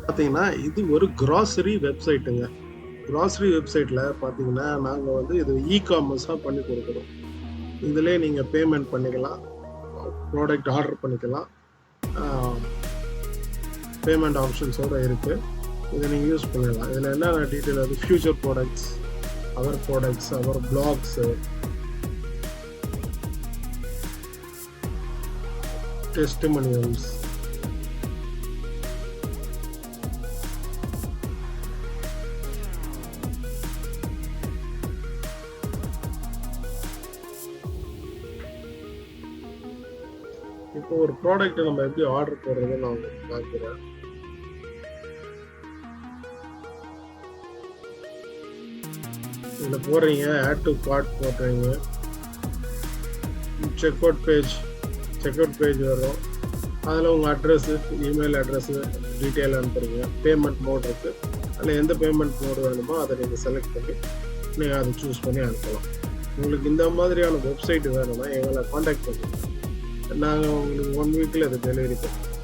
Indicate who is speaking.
Speaker 1: பார்த்தீங்கன்னா இது ஒரு கிராசரி வெப்சைட்டுங்க. கிராசரி வெப்சைட்டில் பார்த்தீங்கன்னா நாங்கள் வந்து இது காமர்ஸாக பண்ணி கொடுக்குறோம். இதிலே நீங்கள் பேமெண்ட் பண்ணிக்கலாம், ப்ராடக்ட் ஆர்டர் பண்ணிக்கலாம், பேமெண்ட் ஆப்ஷன்ஸோடு இருக்குது. இதை நீங்கள் யூஸ் பண்ணிடலாம். இதில் என்னென்ன டீட்டெயில் வந்து ஃபியூச்சர் ப்ராடக்ட்ஸ், அவர் பிளாக்ஸு, டெஸ்டிமோனியல்ஸ், இப்போ ஒரு ப்ராடக்ட் நம்ம எப்படி ஆர்டர் போடுறதுன்னு நான் உங்களுக்கு காமிக்கிறேன். இதில் போடுறீங்க, ஆட் டு கார்ட் போடுறீங்க, செக் அவுட் பேஜ் வரும். அதில் உங்கள் அட்ரஸ்ஸு, இமெயில் அட்ரஸ்ஸு, டீட்டெயில் அனுப்புறீங்க. பேமெண்ட் மோட் இருக்குது, அதில் எந்த பேமெண்ட் மோடு வேணுமோ அதை நீங்கள் செலக்ட் பண்ணி நீங்கள் அதை சூஸ் பண்ணி அனுப்பலாம். உங்களுக்கு இந்த மாதிரியான வெப்சைட் வேணும்னா எங்களை காண்டாக்ட் பண்ணுங்கள். நாங்கள் உங்களுக்கு 1 வீக்கில் அதை டெலிவரி பண்ணுவோம்.